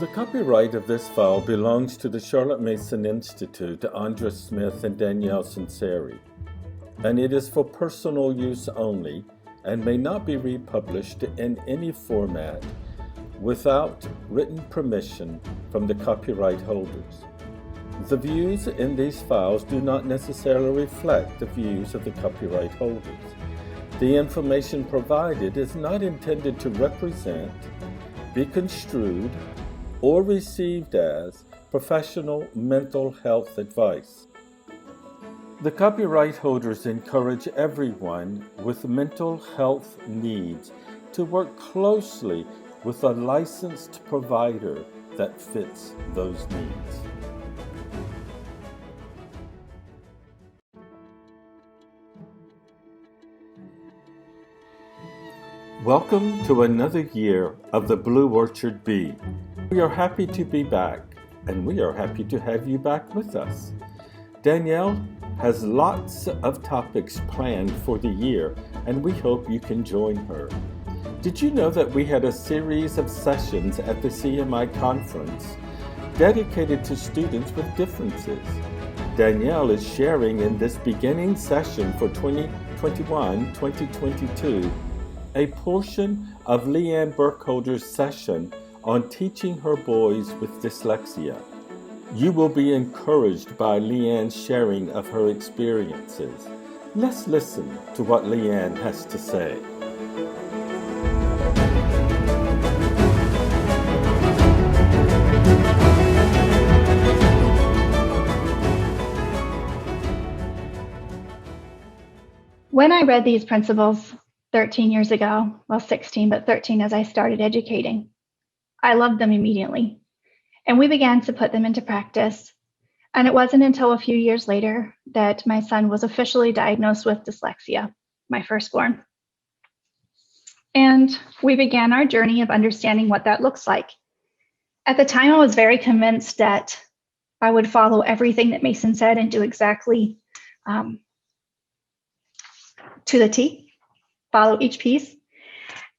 The copyright of this file belongs to the Charlotte Mason Institute, Andres Smith and Danielle Sinceri, and it is for personal use only and may not be republished in any format without written permission from the copyright holders. The views in these files do not necessarily reflect the views of the copyright holders. The information provided is not intended to represent, be construed, or received as professional mental health advice. The copyright holders encourage everyone with mental health needs to work closely with a licensed provider that fits those needs. Welcome to another year of the Blue Orchard Bee. We are happy to be back, and we are happy to have you back with us. Danielle has lots of topics planned for the year, and we hope you can join her. Did you know that we had a series of sessions at the CMI conference dedicated to students with differences? Danielle is sharing in this beginning session for 2021-2022 a portion of LeAnn Burkholder's session on teaching her boys with dyslexia. You will be encouraged by LeAnn's sharing of her experiences. Let's listen to what LeAnn has to say. When I read these principles 13 years ago, well, 16, but 13 as I started educating, I loved them immediately. And we began to put them into practice. And it wasn't until a few years later that my son was officially diagnosed with dyslexia, my firstborn. And we began our journey of understanding what that looks like. At the time, I was very convinced that I would follow everything that Mason said and do exactly to the T, follow each piece.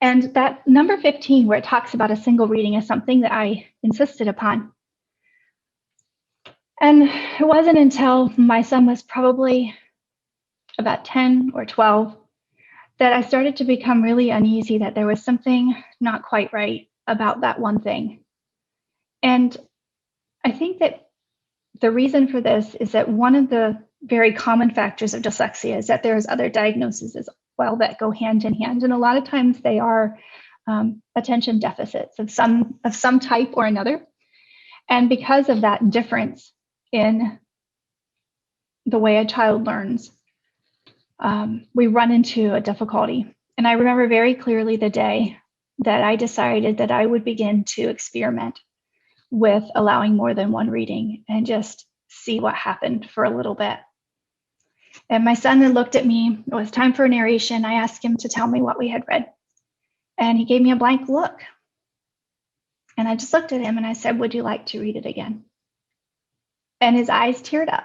And that number 15, where it talks about a single reading, is something that I insisted upon. And it wasn't until my son was probably about 10 or 12 that I started to become really uneasy that there was something not quite right about that one thing. And I think that the reason for this is that one of the very common factors of dyslexia is that there's other diagnoses as well that go hand in hand, and a lot of times they are attention deficits of some type or another. And because of that difference in the way a child learns, we run into a difficulty. And I remember very clearly the day that I decided that I would begin to experiment with allowing more than one reading and just see what happened for a little bit. And my son had looked at me. It was time for a narration. I asked him to tell me what we had read. And he gave me a blank look. And I just looked at him and I said, "Would you like to read it again?" And his eyes teared up.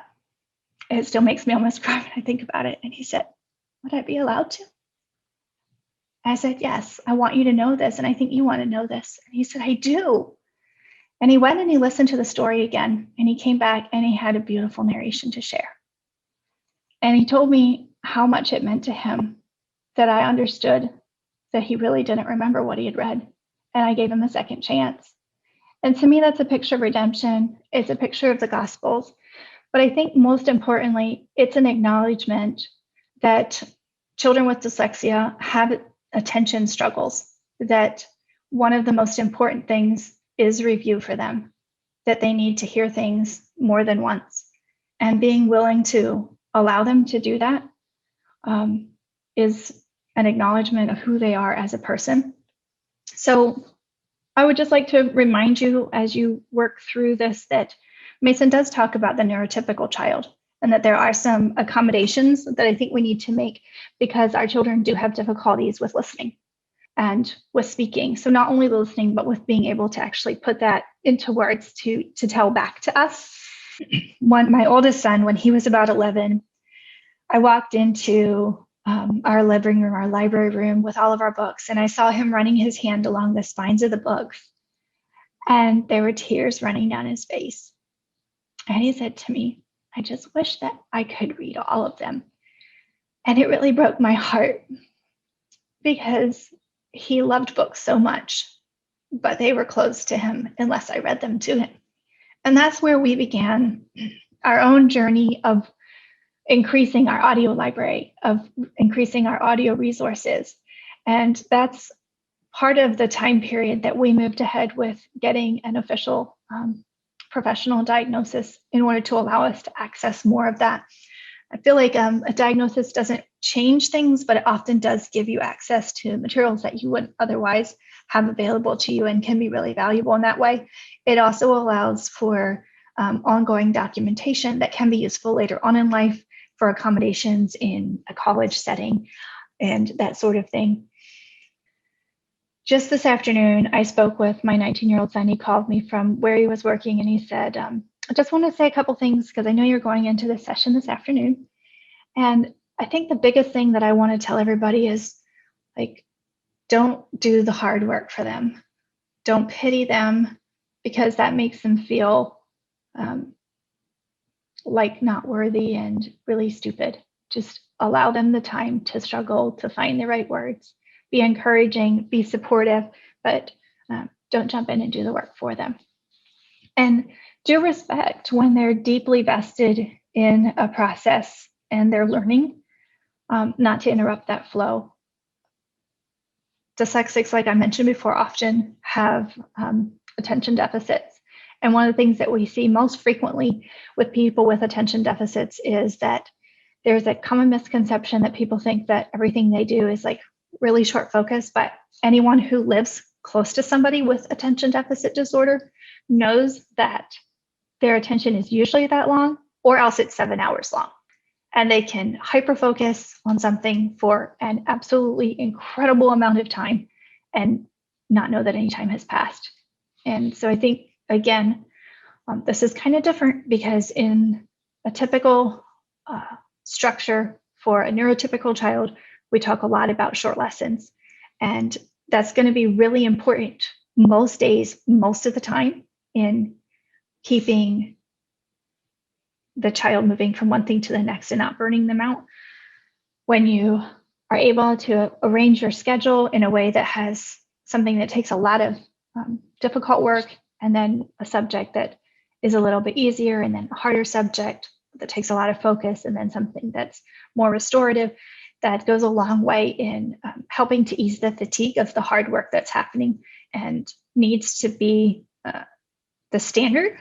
It still makes me almost cry when I think about it. And he said, "Would I be allowed to?" I said, "Yes, I want you to know this. And I think you want to know this." And he said, "I do." And he went and he listened to the story again. And he came back and he had a beautiful narration to share. And he told me how much it meant to him that I understood that he really didn't remember what he had read. And I gave him a second chance. And to me, that's a picture of redemption. It's a picture of the Gospels. But I think most importantly, it's an acknowledgement that children with dyslexia have attention struggles, that one of the most important things is review for them, that they need to hear things more than once. And being willing to allow them to do that is an acknowledgement of who they are as a person. So I would just like to remind you as you work through this that Mason does talk about the neurotypical child and that there are some accommodations that I think we need to make because our children do have difficulties with listening and with speaking. So not only the listening, but with being able to actually put that into words to tell back to us. My oldest son, when he was about 11, I walked into our living room, our library room with all of our books, and I saw him running his hand along the spines of the books. and there were tears running down his face. And he said to me, "I just wish that I could read all of them." And it really broke my heart because he loved books so much, but they were closed to him unless I read them to him. And that's where we began our own journey of increasing our audio library, of increasing our audio resources. And that's part of the time period that we moved ahead with getting an official professional diagnosis in order to allow us to access more of that. I feel like a diagnosis doesn't change things, but it often does give you access to materials that you wouldn't otherwise have available to you and can be really valuable in that way. It also allows for ongoing documentation that can be useful later on in life for accommodations in a college setting and that sort of thing. Just this afternoon, I spoke with my 19-year-old son. He called me from where he was working, and he said, "I just want to say a couple things because I know you're going into this session this afternoon. And I think the biggest thing that I want to tell everybody is, like, don't do the hard work for them. Don't pity them because that makes them feel like not worthy and really stupid. Just allow them the time to struggle, to find the right words. Be encouraging, be supportive, but don't jump in and do the work for them. And do respect when they're deeply vested in a process and they're learning, not to interrupt that flow. Dyslexics, like I mentioned before, often have attention deficits. And one of the things that we see most frequently with people with attention deficits is that there's a common misconception that people think that everything they do is like really short focus, but anyone who lives close to somebody with attention deficit disorder knows that their attention is usually that long, or else it's 7 hours long. And they can hyper-focus on something for an absolutely incredible amount of time and not know that any time has passed. And so I think, again, this is kind of different because in a typical structure for a neurotypical child, we talk a lot about short lessons. And that's going to be really important most days, most of the time, in keeping the child moving from one thing to the next and not burning them out. When you are able to arrange your schedule in a way that has something that takes a lot of difficult work, and then a subject that is a little bit easier, and then a harder subject that takes a lot of focus, and then something that's more restorative, that goes a long way in helping to ease the fatigue of the hard work that's happening and needs to be the standard,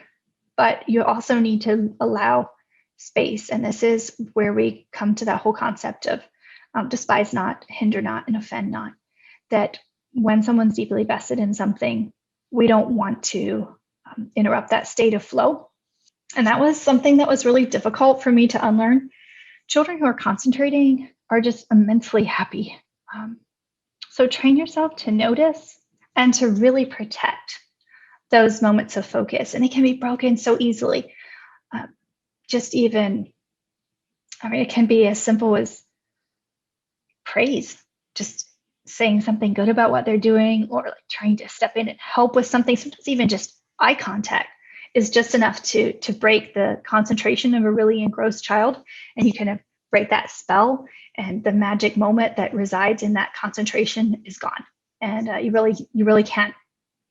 but you also need to allow space. And this is where we come to that whole concept of despise not, hinder not, and offend not. That when someone's deeply vested in something, we don't want to interrupt that state of flow. And that was something that was really difficult for me to unlearn. Children who are concentrating are just immensely happy. So train yourself to notice and to really protect those moments of focus. And it can be broken so easily. It can be as simple as praise, just saying something good about what they're doing, or like trying to step in and help with something. Sometimes even just eye contact is just enough to break the concentration of a really engrossed child. And you kind of break that spell, and the magic moment that resides in that concentration is gone. And you really can't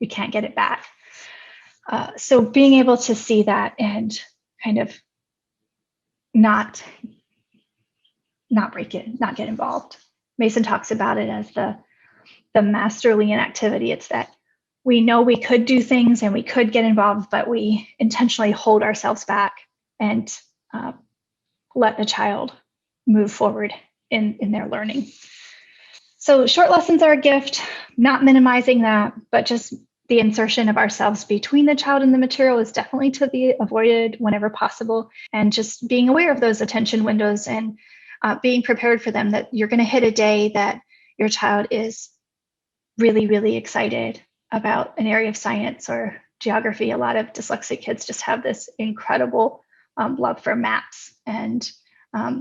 get it back. So being able to see that and kind of not break it, not get involved. Mason talks about it as the masterly inactivity. It's that we know we could do things and we could get involved, but we intentionally hold ourselves back and let the child move forward in their learning. So short lessons are a gift, not minimizing that, but just the insertion of ourselves between the child and the material is definitely to be avoided whenever possible. And just being aware of those attention windows and being prepared for them, that you're going to hit a day that your child is really, really excited about an area of science or geography. A lot of dyslexic kids just have this incredible love for maps and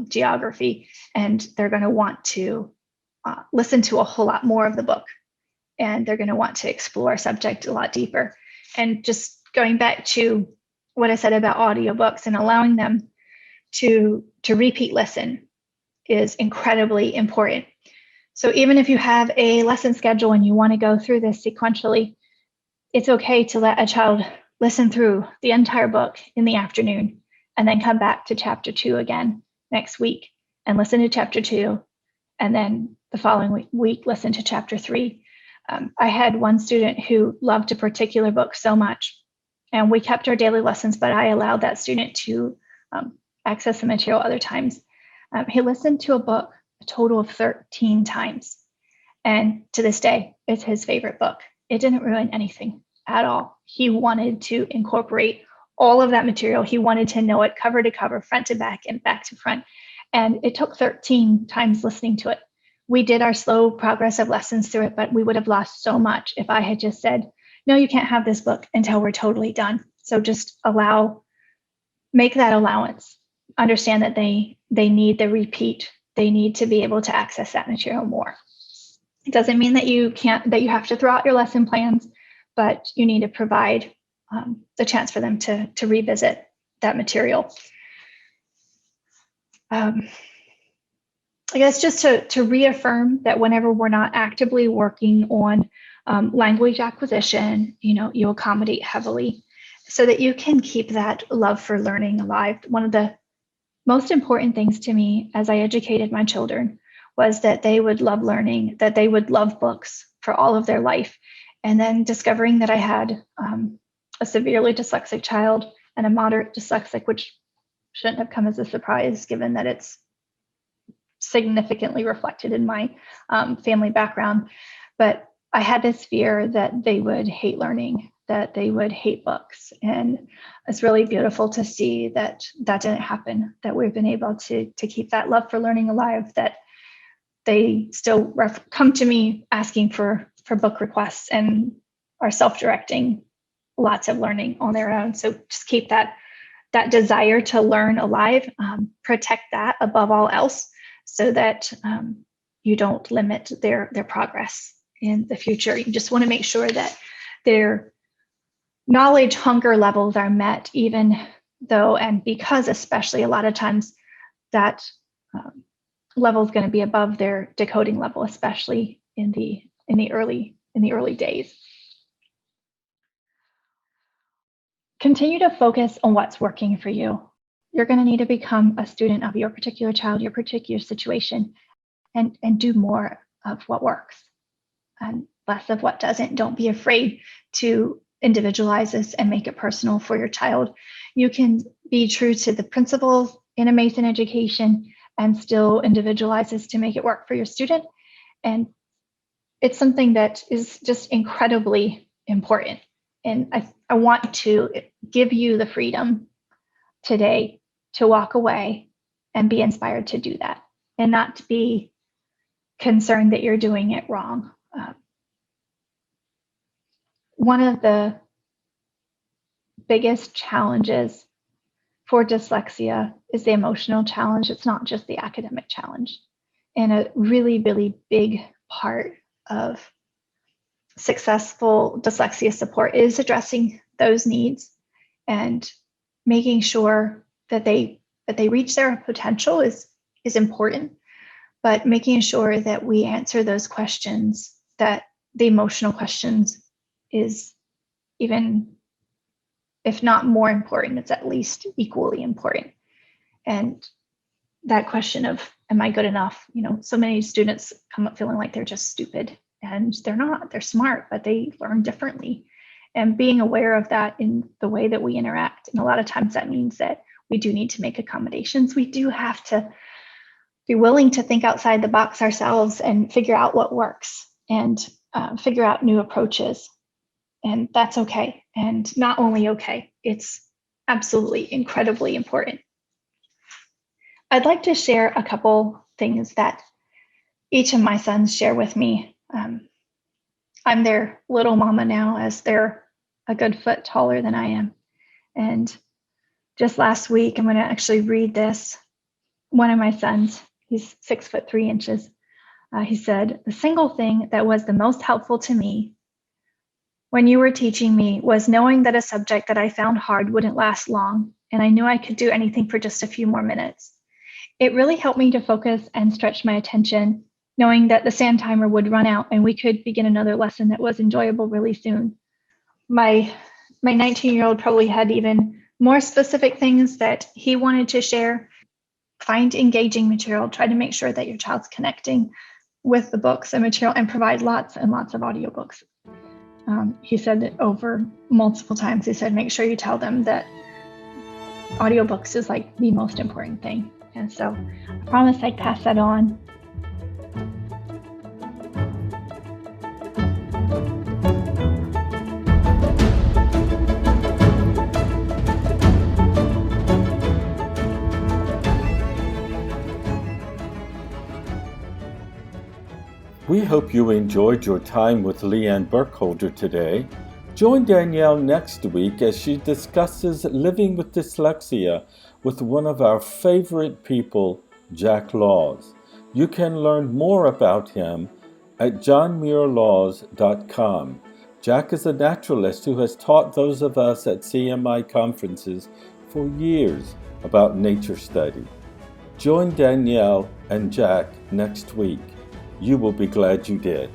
geography, and they're going to want to listen to a whole lot more of the book, and they're going to want to explore a subject a lot deeper. And just going back to what I said about audiobooks and allowing them to repeat listen is incredibly important. So even if you have a lesson schedule and you want to go through this sequentially, it's okay to let a child listen through the entire book in the afternoon and then come back to chapter 2 again next week and listen to chapter 2, and then the following week listen to chapter 3. I had one student who loved a particular book so much, and we kept our daily lessons, but I allowed that student to access the material other times. He listened to a book a total of 13 times, and to this day, it's his favorite book. It didn't ruin anything at all. He wanted to incorporate all of that material. He wanted to know it cover to cover, front to back, and back to front. And it took 13 times listening to it. We did our slow progressive lessons through it, but we would have lost so much if I had just said, no, you can't have this book until we're totally done. So just make that allowance. Understand that they need the repeat. They need to be able to access that material more. It doesn't mean that you have to throw out your lesson plans, but you need to provide the chance for them to revisit that material. I guess just to reaffirm that whenever we're not actively working on language acquisition, you accommodate heavily so that you can keep that love for learning alive. One of the most important things to me as I educated my children was that they would love learning, that they would love books for all of their life. And then discovering that I had a severely dyslexic child and a moderate dyslexic, which shouldn't have come as a surprise given that it's significantly reflected in my family background. But I had this fear that they would hate learning, that they would hate books. And it's really beautiful to see that that didn't happen, that we've been able to keep that love for learning alive, that they still come to me asking for book requests and are self-directing lots of learning on their own. So just keep that desire to learn alive, protect that above all else, so that you don't limit their progress in the future. You just want to make sure that their knowledge hunger levels are met, even though, and because especially a lot of times that level is going to be above their decoding level, especially in the early days. Continue to focus on what's working for you. You're going to need to become a student of your particular child, your particular situation, and do more of what works and less of what doesn't. Don't be afraid to individualize this and make it personal for your child. You can be true to the principles in a Mason education and still individualize this to make it work for your student. And it's something that is just incredibly important. And I want to give you the freedom today to walk away and be inspired to do that and not to be concerned that you're doing it wrong. One of the biggest challenges for dyslexia is the emotional challenge. It's not just the academic challenge. And a really, really big part of successful dyslexia support is addressing those needs and making sure that they reach their potential is important, but making sure that we answer those questions, that the emotional questions is even, if not more important, it's at least equally important. And that question of, am I good enough? So many students come up feeling like they're just stupid, and they're not. They're smart, but they learn differently. And being aware of that in the way that we interact. And a lot of times that means that we do need to make accommodations. We do have to be willing to think outside the box ourselves and figure out what works and figure out new approaches. And that's okay. And not only okay, it's absolutely incredibly important. I'd like to share a couple things that each of my sons share with me. I'm their little mama now, as they're a good foot taller than I am. And just last week, I'm going to actually read this. One of my sons, he's 6'3". He said, "The single thing that was the most helpful to me when you were teaching me was knowing that a subject that I found hard wouldn't last long, and I knew I could do anything for just a few more minutes. It really helped me to focus and stretch my attention, knowing that the sand timer would run out and we could begin another lesson that was enjoyable really soon. My 19-year-old probably had even more specific things that he wanted to share. Find engaging material. Try to make sure that your child's connecting with the books and material, and provide lots and lots of audiobooks. He said it over multiple times. He said, make sure you tell them that audiobooks is like the most important thing. And so I promise I'd pass that on. We hope you enjoyed your time with LeAnn Burkholder today. Join Danielle next week as she discusses living with dyslexia with one of our favorite people, Jack Laws. You can learn more about him at johnmuirlaws.com. Jack is a naturalist who has taught those of us at CMI conferences for years about nature study. Join Danielle and Jack next week. You will be glad you did.